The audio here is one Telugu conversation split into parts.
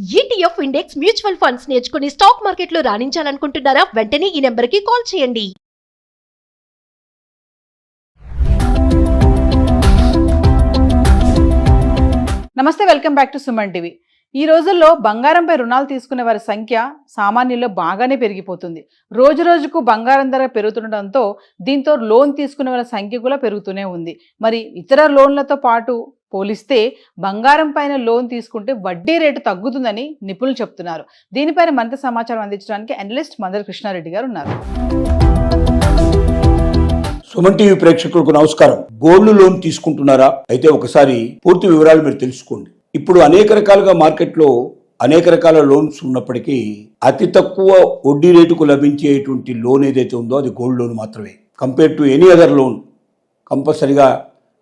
ETF ఇండెక్స్ మ్యూచువల్ ఫండ్స్ నేర్చుకుని స్టాక్ మార్కెట్లో రాణించాలనుకుంటున్నారా? వెంటనే ఈ నెంబర్కి కాల్ చేయండి. నమస్తే, welcome back to Suman TV. ఈ రోజుల్లో బంగారంపై రుణాలు తీసుకునే వారి సంఖ్య సామాన్యుల్లో బాగానే పెరిగిపోతుంది. రోజు రోజుకు బంగారం ధర పెరుగుతుండటంతో దీంతో లోన్ తీసుకునే వాళ్ళ సంఖ్య కూడా పెరుగుతూనే ఉంది. మరి ఇతర లోన్లతో పాటు పోలిస్తే బంగారం పైన లోన్ తీసుకుంటే వడ్డీ రేటు తగ్గుతుందని నిపుణులు చెప్తున్నారు. దీనిపైన మరింత సమాచారం అందించడానికి అనలిస్ట్ మందల కృష్ణారెడ్డి గారు ఉన్నారు. సుమన్ టీవీ ప్రేక్షకులకు నమస్కారం. గోల్డ్ లోన్ తీసుకుంటున్నారా? అయితే ఒకసారి పూర్తి వివరాలు మీరు తెలుసుకోండి. ఇప్పుడు అనేక రకాలుగా మార్కెట్లో అనేక రకాల లోన్స్ ఉన్నప్పటికీ అతి తక్కువ వడ్డీ రేటుకు లభించేటువంటి లోన్ ఏదైతే ఉందో అది గోల్డ్ లోన్ మాత్రమే. Compare to any other loan కంపల్సరిగా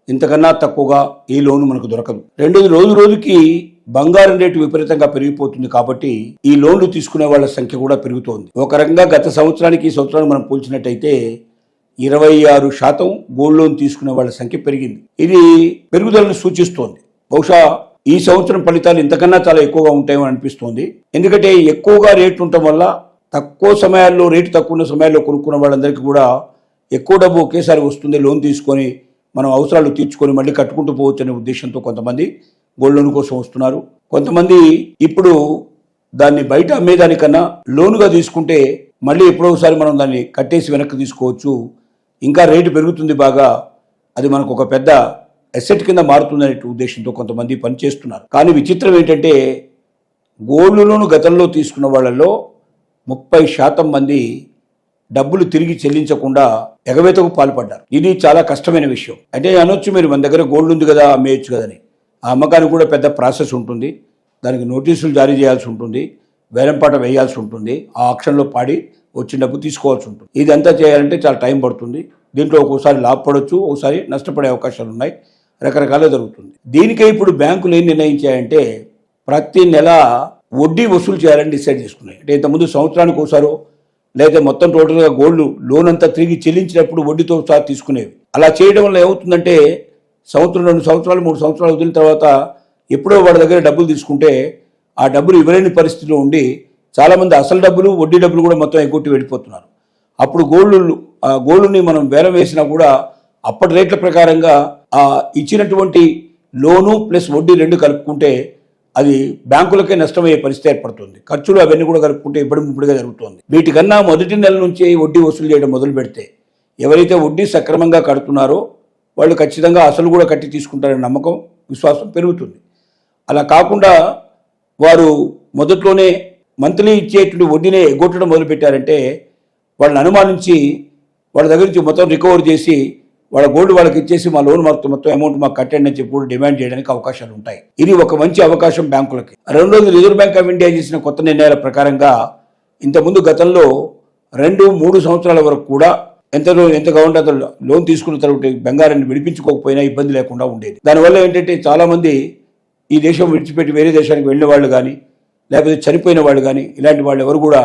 ఇంతకన్నా తక్కువగా ఏ లోన్ మనకు దొరకదు. రెండోది, రోజు రోజుకి బంగారం రేటు విపరీతంగా పెరిగిపోతుంది కాబట్టి ఈ లోన్లు తీసుకునే వాళ్ళ సంఖ్య కూడా పెరుగుతోంది. ఒక రకంగా గత సంవత్సరానికి ఈ సంవత్సరానికి మనం పోల్చినట్టయితే 26% గోల్డ్ లోన్ తీసుకునే వాళ్ళ సంఖ్య పెరిగింది. ఇది పెరుగుదలను సూచిస్తోంది. బహుశా ఈ సంవత్సరం ఫలితాలు ఇంతకన్నా చాలా ఎక్కువగా ఉంటాయని అనిపిస్తోంది. ఎందుకంటే ఎక్కువగా రేటు ఉండటం వల్ల తక్కువ సమయాల్లో, రేటు తక్కువ ఉన్న సమయాల్లో కొనుక్కున్న వాళ్ళందరికీ కూడా ఎక్కువ డబ్బు ఒకేసారి వస్తుంది. లోన్ తీసుకొని మనం అవసరాలు తీర్చుకొని మళ్ళీ కట్టుకుంటూ పోవచ్చు అనే ఉద్దేశంతో కొంతమంది గోల్డ్ లోన్ కోసం వస్తున్నారు. కొంతమంది ఇప్పుడు దాన్ని బయట అమ్మేదానికన్నా లోనుగా తీసుకుంటే మళ్ళీ ఎప్పుడో ఒకసారి మనం దాన్ని కట్టేసి వెనక్కి తీసుకోవచ్చు, ఇంకా రేటు పెరుగుతుంది బాగా, అది మనకు ఒక పెద్ద అసెట్ కింద మారుతుందనే ఉద్దేశంతో కొంతమంది పనిచేస్తున్నారు. కానీ విచిత్రం ఏంటంటే గోల్డ్ లోన్ గతంలో తీసుకున్న వాళ్ళలో 30% మంది డబ్బులు తిరిగి చెల్లించకుండా ఎగవేతకు పాల్పడ్డారు. ఇది చాలా కష్టమైన విషయం. అంటే అనొచ్చు, మీరు మన దగ్గర గోల్డ్ ఉంది కదా అమ్మేయచ్చు కదని. ఆ అమ్మకానికి కూడా పెద్ద ప్రాసెస్ ఉంటుంది. దానికి నోటీసులు జారీ చేయాల్సి ఉంటుంది, వేలంపాట వేయాల్సి ఉంటుంది, ఆ ఆక్షన్లో పాడి వచ్చిన డబ్బు తీసుకోవాల్సి ఉంటుంది. ఇదంతా చేయాలంటే చాలా టైం పడుతుంది. దీంట్లో ఒక్కోసారి లాభపడవచ్చు, ఒకసారి నష్టపడే అవకాశాలు ఉన్నాయి. రకరకాలుగా జరుగుతుంది. దీనికే ఇప్పుడు బ్యాంకులు ఏం నిర్ణయించాయంటే ప్రతి నెల వడ్డీ వసూలు చేయాలని డిసైడ్ చేసుకున్నాయి. అంటే ఇంతకుముందు సంవత్సరానికి ఒకసారో లేదా మొత్తం టోటల్గా గోల్డ్ లోన్ అంతా తిరిగి చెల్లించినప్పుడు వడ్డీతో సహా తీసుకునేవి. అలా చేయడం వల్ల ఏమవుతుందంటే సంవత్సరం, 2 సంవత్సరాలు, 3 సంవత్సరాలు వదిలిన తర్వాత ఎప్పుడో వాడి దగ్గర డబ్బులు తీసుకుంటే ఆ డబ్బులు ఇవ్వలేని పరిస్థితిలో ఉండి చాలామంది అసలు డబ్బులు, వడ్డీ డబ్బులు కూడా మొత్తం ఎగ్గొట్టి వెళ్ళిపోతున్నారు. అప్పుడు గోల్డ్ని మనం వేలం వేసినా కూడా అప్పటి రేట్ల ప్రకారంగా ఇచ్చినటువంటి లోను ప్లస్ వడ్డీ 2 కలుపుకుంటే అది బ్యాంకులకే నష్టమయ్యే పరిస్థితి ఏర్పడుతుంది. ఖర్చులు అవన్నీ కూడా కలుపుకుంటే ఇప్పుడుగా జరుగుతుంది. వీటికన్నా మొదటి నెల నుంచి వడ్డీ వసూలు చేయడం మొదలు పెడితే ఎవరైతే వడ్డీ సక్రమంగా కడుతున్నారో వాళ్ళు ఖచ్చితంగా అసలు కూడా కట్టి తీసుకుంటారనే నమ్మకం, విశ్వాసం పెరుగుతుంది. అలా కాకుండా వారు మొదట్లోనే మంత్లీ ఇచ్చేటువంటి వడ్డీనే ఎగ్గొట్టడం మొదలుపెట్టారంటే వాళ్ళని అనుమానించి వాళ్ళ దగ్గర నుంచి మొత్తం రికవర్ చేసి వాళ్ళ గోల్డ్ వాళ్ళకి ఇచ్చేసి మా లోన్ మొత్తం అమౌంట్ మాకు కట్టండి అని చెప్పి కూడా డిమాండ్ చేయడానికి అవకాశాలు ఉంటాయి. ఇది ఒక మంచి అవకాశం బ్యాంకులకి. రెండోది, రిజర్వ్ బ్యాంక్ ఆఫ్ ఇండియా చేసిన కొత్త నిర్ణయాల ప్రకారంగా ఇంతకుముందు గతంలో 2-3 సంవత్సరాల వరకు కూడా ఎంత కావాలంటే అంత లోన్ తీసుకున్న తర్వాత బంగారాన్ని విడిపించుకోకపోయినా ఇబ్బంది లేకుండా ఉండేది. దానివల్ల ఏంటంటే చాలామంది ఈ దేశం విడిచిపెట్టి వేరే దేశానికి వెళ్ళిన వాళ్ళు కానీ లేకపోతే చనిపోయిన వాళ్ళు కానీ ఇలాంటి వాళ్ళు ఎవరు కూడా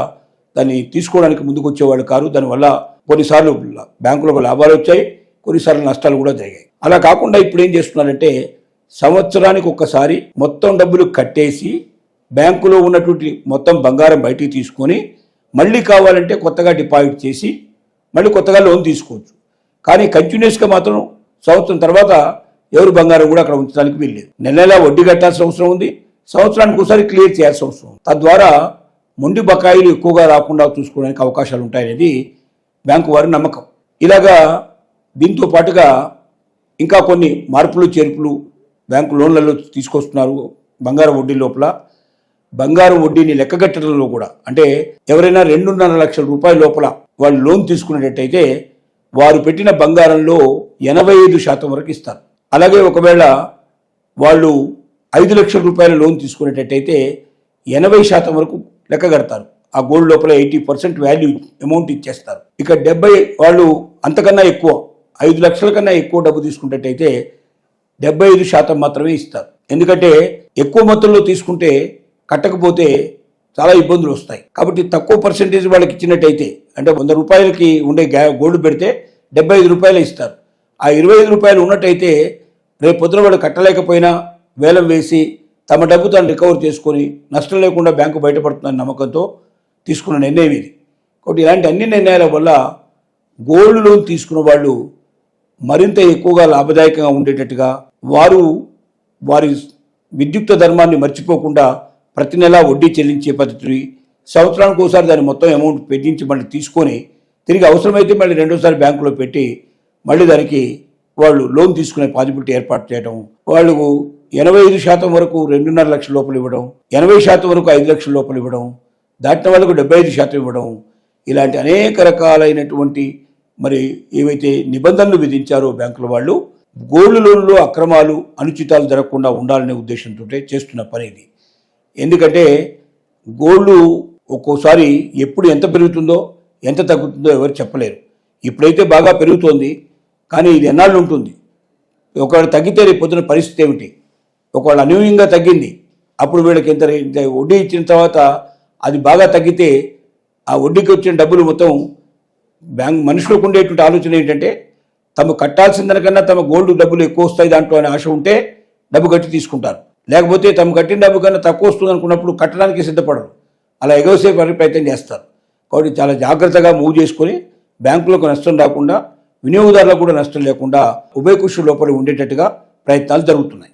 దాన్ని తీసుకోవడానికి ముందుకు వచ్చేవాళ్ళు కారు. దానివల్ల కొన్నిసార్లు బ్యాంకులకు లాభాలు వచ్చాయి, కొన్నిసార్లు నష్టాలు కూడా జరిగాయి. అలా కాకుండా ఇప్పుడు ఏం చేస్తున్నారంటే సంవత్సరానికి ఒక్కసారి మొత్తం డబ్బులు కట్టేసి బ్యాంకులో ఉన్నటువంటి మొత్తం బంగారం బయటికి తీసుకొని మళ్ళీ కావాలంటే కొత్తగా డిపాజిట్ చేసి మళ్ళీ కొత్తగా లోన్ తీసుకోవచ్చు. కానీ కంటిన్యూస్గా మాత్రం సంవత్సరం తర్వాత ఎవరు బంగారం కూడా అక్కడ ఉంచడానికి వీల్లేదు. నెల వడ్డీ కట్టాల్సిన అవసరం ఉంది, సంవత్సరానికి ఒకసారి క్లియర్ చేయాల్సిన అవసరం ఉంది. తద్వారా మొండి బకాయిలు ఎక్కువగా రాకుండా చూసుకోవడానికి అవకాశాలు ఉంటాయనేది బ్యాంకు వారి నమ్మకం. ఇలాగా దీంతో పాటుగా ఇంకా కొన్ని మార్పులు చేర్పులు బ్యాంకు లోన్లలో తీసుకొస్తున్నారు. బంగారం వడ్డీ లోపల బంగారం వడ్డీని లెక్కగట్టడంలో కూడా, అంటే ఎవరైనా 2.5 లక్షల రూపాయల లోపల వాళ్ళు లోన్ తీసుకునేటట్టయితే వారు పెట్టిన బంగారంలో 85% వరకు ఇస్తారు. అలాగే ఒకవేళ వాళ్ళు 5 లక్షల రూపాయల లోన్ తీసుకునేటట్టయితే 80% వరకు లెక్క కడతారు. ఆ గోల్డ్ లోపల 80% వాల్యూ అమౌంట్ ఇచ్చేస్తారు. ఇక 70 వాళ్ళు అంతకన్నా ఎక్కువ 5 లక్షల కన్నా ఎక్కువ డబ్బు తీసుకున్నట్టయితే 75% మాత్రమే ఇస్తారు. ఎందుకంటే ఎక్కువ మొత్తంలో తీసుకుంటే కట్టకపోతే చాలా ఇబ్బందులు వస్తాయి. కాబట్టి తక్కువ పర్సెంటేజ్ వాళ్ళకి ఇచ్చినట్టయితే, అంటే 100 రూపాయలకి ఉండే గోల్డ్ పెడితే 75 రూపాయలు ఇస్తారు. ఆ 25 రూపాయలు ఉన్నట్టయితే రేపు పొద్దున వాడు కట్టలేకపోయినా వేలం వేసి తమ డబ్బు తాను రికవర్ చేసుకొని నష్టం లేకుండా బ్యాంకు బయటపడుతుందన్న నమ్మకంతో తీసుకున్న నిర్ణయం ఇది. కాబట్టి ఇలాంటి అన్ని నిర్ణయాల వల్ల గోల్డ్ లోన్ తీసుకున్న వాళ్ళు మరింత ఎక్కువగా లాభదాయకంగా ఉండేటట్టుగా, వారి విద్యుక్త ధర్మాన్ని మర్చిపోకుండా ప్రతి నెలా వడ్డీ చెల్లించే పద్ధతి, సంవత్సరానికి ఒకసారి దాని మొత్తం అమౌంట్ పెంచి మళ్ళీ తీసుకొని తిరిగి అవసరమైతే మళ్ళీ రెండోసారి బ్యాంకులో పెట్టి మళ్ళీ దానికి వాళ్ళు లోన్ తీసుకునే పాసిబిలిటీ ఏర్పాటు చేయడం, వాళ్ళకు 85% వరకు 2.5 లక్షల లోపల ఇవ్వడం, 80% వరకు 5 లక్షల లోపల ఇవ్వడం, దాటిన వాళ్ళకు 75% ఇవ్వడం, ఇలాంటి అనేక రకాలైనటువంటి మరి ఏవైతే నిబంధనలు విధించారో బ్యాంకుల వాళ్ళు గోల్డ్ లోన్లో అక్రమాలు అనుచితాలు జరగకుండా ఉండాలనే ఉద్దేశంతో చేస్తున్న పని ఇది. ఎందుకంటే గోల్డ్ ఒక్కోసారి ఎప్పుడు ఎంత పెరుగుతుందో ఎంత తగ్గుతుందో ఎవరు చెప్పలేరు. ఇప్పుడైతే బాగా పెరుగుతోంది, కానీ ఇది ఎన్నాళ్ళు ఉంటుంది? ఒకవేళ తగ్గితే రేపు పొద్దున పరిస్థితి ఏమిటి? ఒకవేళ అనూహ్యంగా తగ్గింది, అప్పుడు వీళ్ళకి ఇంత వడ్డీ ఇచ్చిన తర్వాత అది బాగా తగ్గితే ఆ వడ్డీకి వచ్చిన డబ్బులు మొత్తం మనుషులకు ఉండేటువంటి ఆలోచన ఏంటంటే తమ కట్టాల్సిందనికన్నా తమ గోల్డ్ డబ్బులు ఎక్కువ వస్తాయి దాంట్లో అనే ఆశ ఉంటే డబ్బు కట్టి తీసుకుంటారు. లేకపోతే తమ కట్టిన డబ్బు కన్నా తక్కువ వస్తుంది అనుకున్నప్పుడు కట్టడానికి సిద్ధపడరు, అలా ఎగవసే ప్రయత్నం చేస్తారు. కాబట్టి చాలా జాగ్రత్తగా మూవ్ చేసుకొని బ్యాంకులకు నష్టం రాకుండా, వినియోగదారులకు కూడా నష్టం లేకుండా ఉభయకుషి లోపల ఉండేటట్టుగా ప్రయత్నాలు జరుగుతున్నాయి.